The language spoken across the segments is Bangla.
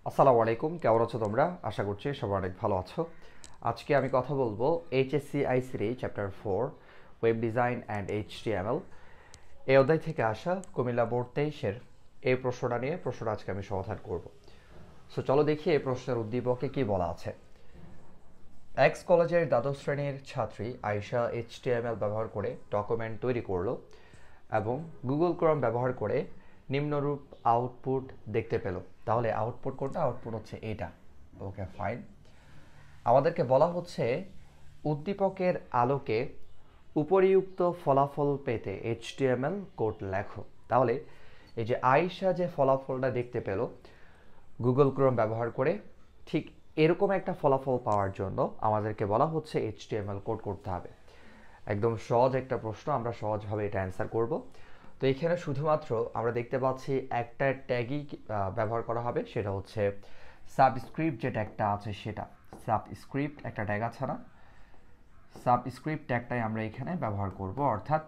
আসসালামু আলাইকুম, কেমন আছো তোমরা? আশা করছি সবাই অনেক ভালো আছো। আজকে আমি কথা বলবো HSC ICT chapter 4 web design and HTML এই অধ্যায় থেকে আসা কুমিল্লা বোর্ড 23-এর এই প্রশ্নটা নিয়ে প্রশ্নটা আজকে আমি সমাধান করব। সো চলো দেখি এই প্রশ্নের উদ্দীপকে কি বলা আছে। এক্স কলেজের দ্বাদশ শ্রেণীর ছাত্রী আয়শা এইচটিএমএল ব্যবহার করে ডকুমেন্ট তৈরি করলো এবং গুগল ক্রোম ব্যবহার করে নিম্নরূপ আউটপুট দেখতে পেল। তাহলে আউটপুট কোনটা? আউটপুট হচ্ছে এটা। ওকে, ফাইন। আমাদেরকে বলা হচ্ছে উদ্দীপকের আলোকে উপরিউক্ত ফলাফল পেতে এইচটিএমএল কোড লেখো। তাহলে এই যে আয়শা যে ফলাফলটা দেখতে পেল গুগল ক্রোম ব্যবহার করে, ঠিক এরকম একটা ফলাফল পাওয়ার জন্য আমাদেরকে বলা হচ্ছে এইচটিএমএল কোড করতে হবে। একদম সহজ একটা প্রশ্ন, আমরা সহজভাবে এটা অ্যান্সার করব। তো এখানে শুধুমাত্র আমরা দেখতে পাচ্ছি একটা ট্যাগই ব্যবহার করা হবে, সেটা হচ্ছে সাবস্ক্রিপ্ট। যে ট্যাগটা আছে সেটা সাবস্ক্রিপ্ট, একটা ট্যাগ আছে না, সাবস্ক্রিপ্ট ট্যাগটাই আমরা এখানে ব্যবহার করব। অর্থাৎ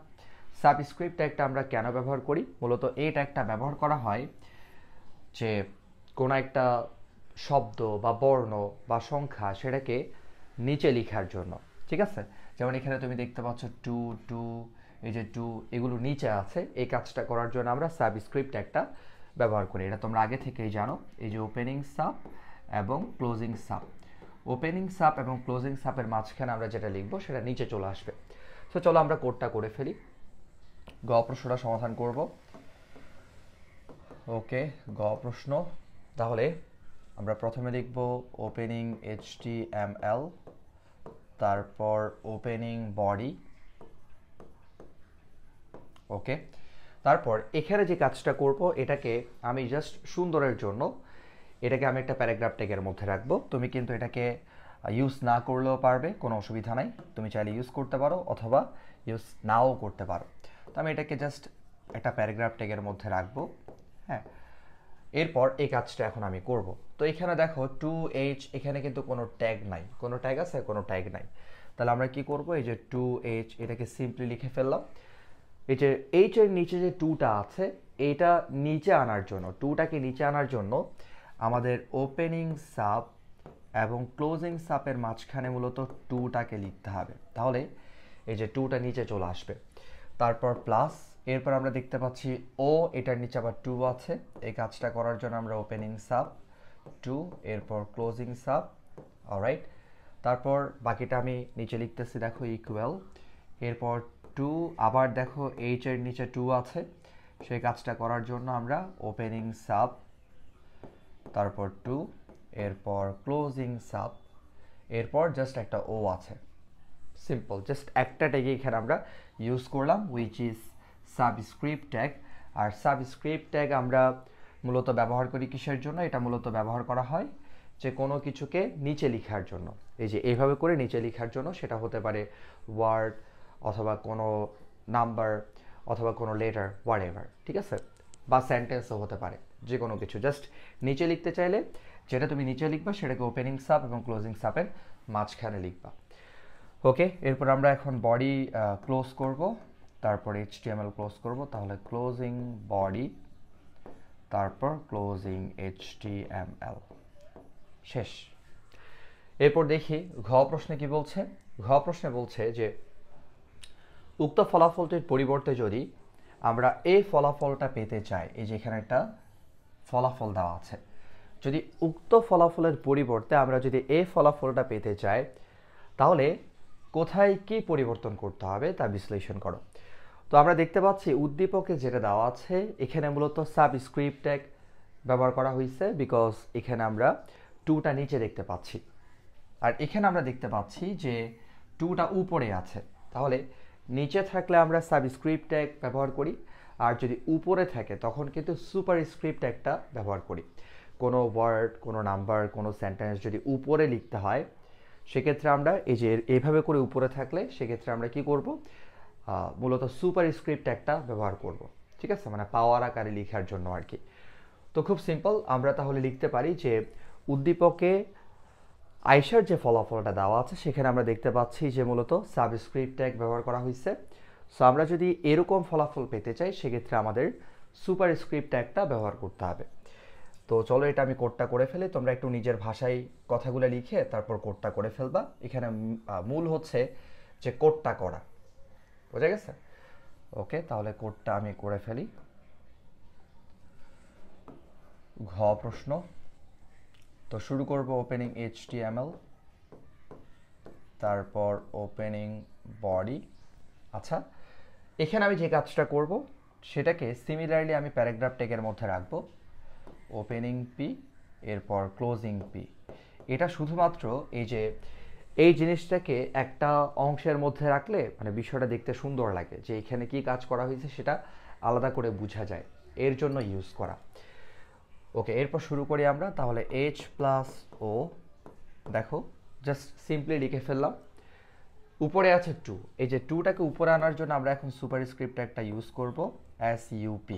সাবস্ক্রিপ্ট ট্যাগটা আমরা কেন ব্যবহার করি? মূলত এই ট্যাগটা ব্যবহার করা হয় যে কোনো একটা শব্দ বা বর্ণ বা সংখ্যা সেটাকে নিচে লেখার জন্য। ঠিক আছে, যেমন এখানে তুমি দেখতে পাচ্ছ টু টু, এই যে টু, এগুলো নিচে আছে। এই কাজটা করার জন্য আমরা সাবস্ক্রিপ্ট একটা ব্যবহার করি। এটা তোমরা আগে থেকেই জানো। এই যে ওপেনিং সাব এবং ক্লোজিং সাব, ওপেনিং সাব এবং ক্লোজিং সাবের মাঝখানে আমরা যেটা লিখবো সেটা নিচে চলে আসবে। তো চলো আমরা কোডটা করে ফেলি। গ প্রশ্নটা সমাধান করব। ওকে, গ প্রশ্ন। তাহলে আমরা প্রথমে লিখব ওপেনিং এইচটিএমএল, তারপর ওপেনিং বডি। ওকে, তারপর এখানে যে কাজটা করব এটাকে আমি জাস্ট সুন্দরের জন্য এটাকে আমি একটা প্যারাগ্রাফ ট্যাগের মধ্যে রাখবো। তুমি কিন্তু এটাকে ইউজ না করলেও পারবে, কোনো অসুবিধা নাই। তুমি চাইলে ইউজ করতে পারো অথবা ইউজ নাও করতে পারো। তো আমি এটাকে জাস্ট একটা প্যারাগ্রাফ ট্যাগের মধ্যে রাখবো। হ্যাঁ, এরপর এই কাজটা এখন আমি করব। তো এখানে দেখো টু এইচ, এখানে কিন্তু কোনো ট্যাগ নাই। কোনো ট্যাগ আছে? কোনো ট্যাগ নাই। তাহলে আমরা কি করব? এই যে টু এইচ, এটাকে সিম্পলি লিখে ফেললাম। এই যে এইচ এর নিচে যে টুটা আছে, এইটা নিচে আনার জন্য, টুটাকে নিচে আনার জন্য আমাদের ওপেনিং সাব এবং ক্লোজিং সাবের মাঝখানে মূলত টুটাকে লিখতে হবে। তাহলে এই যে টুটা নিচে চলে আসবে। তারপর প্লাস, এরপর আমরা দেখতে পাচ্ছি ও, এটার নিচে আবার টু আছে। এই কাজটা করার জন্য আমরা ওপেনিং সাব টু, এরপর ক্লোজিং সাব। অলরাইট, তারপর বাকিটা আমি নিচে লিখতেছি, দেখো ইকুয়াল, এরপর টু, আবার দেখো এইচ এর নিচে টু আছে। সেই কাজটা করার জন্য আমরা ওপেনিং সাব, তারপর টু, এরপর ক্লোজিং সাব, এরপর জাস্ট একটা ও আছে। সিম্পল, জাস্ট একটা ট্যাগ এখানে আমরা ইউজ করলাম, উইচ ইজ সাবস্ক্রিপ্ট ট্যাগ। আর সাবস্ক্রিপ্ট ট্যাগ আমরা মূলত ব্যবহার করি কিসের জন্য? এটা মূলত ব্যবহার করা হয় যে কোনো কিছুকে নিচে লেখার জন্য। এই যে এইভাবে করে নিচে লেখার জন্য, সেটা হতে পারে ওয়ার্ড অথবা কোনো নাম্বার অথবা কোনো লেটার, হোয়াট এভার। ঠিক আছে, বা সেন্টেন্সও হতে পারে, যে কোনো কিছু জাস্ট নিচে লিখতে চাইলে যেটা তুমি নিচে লিখবা সেটাকে ওপেনিং সাব এবং ক্লোজিং সাবের মাঝখানে লিখবা। ওকে, এরপর আমরা এখন বডি ক্লোজ করব, তারপর এইচটিএমএল ক্লোজ করব। তাহলে ক্লোজিং বডি, তারপর ক্লোজিং এইচটিএমএল, শেষ। এরপর দেখি ঘ প্রশ্নে কি বলছে। ঘ প্রশ্নে বলছে যে উক্ত ফলাফলটির পরিবর্তে যদি আমরা এই ফলাফলটা পেতে চাই, এই যে এখানে একটা ফলাফল দেওয়া আছে, যদি উক্ত ফলাফলের পরিবর্তে আমরা যদি এই ফলাফলটা পেতে চাই, তাহলে কোথায় কি পরিবর্তন করতে হবে তা বিশ্লেষণ করো। তো আমরা দেখতে পাচ্ছি উদ্দীপকে যেটা দেওয়া আছে, এখানে মূলত সাবস্ক্রিপ্ট ট্যাগ ব্যবহার করা হয়েছে, বিকজ এখানে আমরা টুটা নিচে দেখতে পাচ্ছি, আর এখানে আমরা দেখতে পাচ্ছি যে টুটা উপরে আছে। তাহলে নিচে থাকলে আমরা সাবস্ক্রিপ্ট ট্যাগ ব্যবহার করি, আর যদি উপরে থাকে তখন কিন্তু সুপারস্ক্রিপ্ট ট্যাগটা ব্যবহার করি। কোনো ওয়ার্ড, কোনো নাম্বার, কোনো সেন্টেন্স যদি উপরে লিখতে হয়, সেক্ষেত্রে আমরা এই যে এইভাবে করে উপরে থাকলে সেক্ষেত্রে আমরা কি করব? মূলত সুপারস্ক্রিপ্ট ট্যাগটা ব্যবহার করব। ঠিক আছে, মানে পাওয়ার আকারে লেখার জন্য আর কি। তো খুব সিম্পল, আমরা তাহলে লিখতে পারি যে উদ্দীপকে আয়শার যে ফলাফলটা দেওয়া আছে সেখানে আমরা দেখতে পাচ্ছি যে মূলত সাবস্ক্রিপ্ট ট্যাগ ব্যবহার করা হয়েছে। সো আমরা যদি এরকম ফলাফল পেতে চাই সেক্ষেত্রে আমাদের সুপারস্ক্রিপ্ট ট্যাগটা ব্যবহার করতে হবে। তো চলো এটা আমি কোডটা করে ফেলি, তোমরা একটু নিজের ভাষায় কথাগুলো লিখে তারপর কোডটা করে ফেলবা। এখানে মূল হচ্ছে যে কোডটা করা, বোঝা গেছে? ওকে, তাহলে কোডটা আমি করে ফেলি। ঘ প্রশ্ন, তো শুরু করব ওপেনিং HTML, তারপর ওপেনিং বডি। আচ্ছা, এখানে আমি যে কাজটা করব সেটাকে সিমিলারলি আমি প্যারাগ্রাফ ট্যাগের মধ্যে রাখবো, ওপেনিং পি এরপর ক্লোজিং পি। এটা শুধুমাত্র এই জিনিসটাকে একটা অংশের মধ্যে রাখলে মানে বিষয়টা দেখতে সুন্দর লাগে, যে এখানে কি কাজ করা হয়েছে সেটা আলাদা করে বোঝা যায়, এর জন্য ইউজ করা। ওকে, এরপর শুরু করি আমরা তাহলে। H+O, দেখো জাস্ট সিম্পলি লিখে ফেললাম। উপরে আছে 2, এই যে 2টাকে উপরে আনার জন্য আমরা এখন সুপারস্ক্রিপ্ট একটা ইউজ করব, SUP।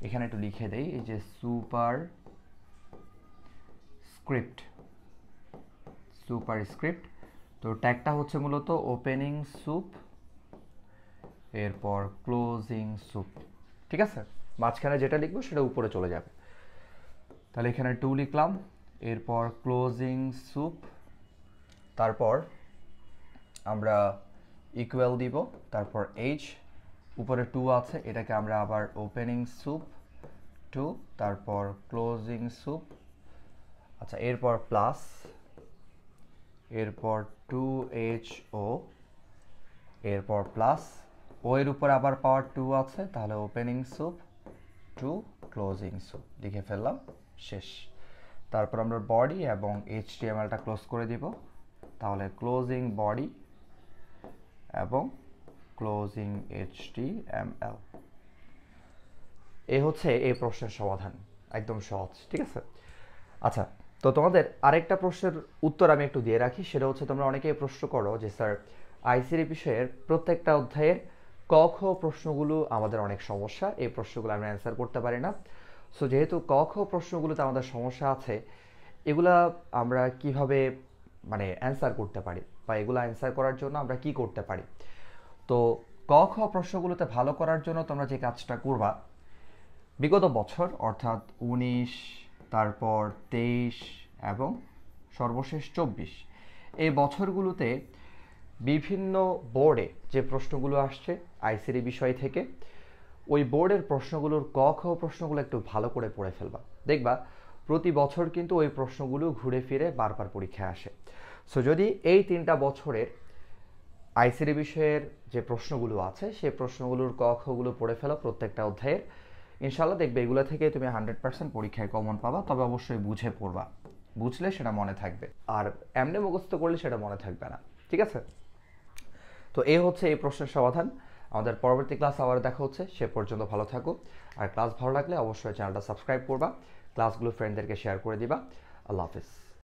এখানে একটু লিখে দেই, এই যে সুপারস্ক্রিপ্ট। তো ট্যাগটা হচ্ছে মূলত ওপেনিং সুপ এরপর ক্লোজিং সুপ, ঠিক আছে? মাঝখানে যেটা লিখবো সেটা উপরে চলে যাবে। তাহলে এখানে 2 লিখলাম, এরপর ক্লোজিং সুপ, তারপর আমরা ইকুয়াল দিব, তারপর H, উপরে 2 আছে, এটাকে আমরা আবার ওপেনিং সুপ 2, তারপর ক্লোজিং সুপ। আচ্ছা, এরপর প্লাস, এরপর 2HO, এরপর প্লাস ও এর উপর আবার পাওয়ার 2 আছে, তাহলে ওপেনিং সুপ 2 ক্লোজিং সুপ লিখে ফেললাম, শেষ। তারপর আমরা বডি এবং HTMLটা ক্লোজ করে দিব, তাহলে ক্লোজিং বডি এবং ক্লোজিং HTML। এই হচ্ছে এই প্রশ্নের সমাধান, একদম সহজ, ঠিক আছে? আচ্ছা, তো তোমাদের আরেকটা প্রশ্নের উত্তর আমি একটু দিয়ে রাখি, সেটা হচ্ছে তোমরা অনেকেই প্রশ্ন করো যে স্যার আইসিটি বিষয়ের প্রত্যেকটা অধ্যায়ের ক খ প্রশ্নগুলো আমাদের অনেক সমস্যা, এই প্রশ্নগুলো আমরা অ্যান্সার করতে পারি না। সো যেহেতু ক খ প্রশ্নগুলোতে আমাদের সমস্যা আছে, এগুলা আমরা কিভাবে মানে অ্যান্সার করতে পারি, বা এগুলো অ্যান্সার করার জন্য আমরা কি করতে পারি? তো ক খ প্রশ্নগুলোতে ভালো করার জন্য তোমরা যে কাজটা করবা, বিগত বছর অর্থাৎ 19, তারপর 23 এবং সর্বশেষ 24, এই বছরগুলোতে বিভিন্ন বোর্ডে যে প্রশ্নগুলো আসছে আইসিটি বিষয় থেকে, ওই বোর্ডের প্রশ্নগুলোর ক খ প্রশ্নগুলো একটু ভালো করে পড়ে ফেলবা। দেখবা প্রতি বছর কিন্তু ওই প্রশ্নগুলো ঘুরে ফিরে বারবার পরীক্ষায় আসে। সো যদি এই 3টা বছরের আইসিটি বিষয়ের যে প্রশ্নগুলো আছে সেই প্রশ্নগুলোর ক খগুলো পড়ে ফেলো প্রত্যেকটা অধ্যায়ের, ইনশাল্লাহ দেখবে এগুলো থেকে তুমি 100% পরীক্ষায় কমন পাবা। তবে অবশ্যই বুঝে পড়বা, বুঝলে সেটা মনে থাকবে, আর এমনি মুখস্থ করলে সেটা মনে থাকবে না, ঠিক আছে? তো এই হচ্ছে এই প্রশ্নের সমাধান। আমাদের পরবর্তী ক্লাস আবার দেখা হচ্ছে, সে পর্যন্ত ভালো থাকো। আর ক্লাস ভালো লাগলে অবশ্যই চ্যানেলটা সাবস্ক্রাইব করবা, ক্লাসগুলো ফ্রেন্ডদেরকে শেয়ার করে দিবা। আল্লাহ হাফিজ।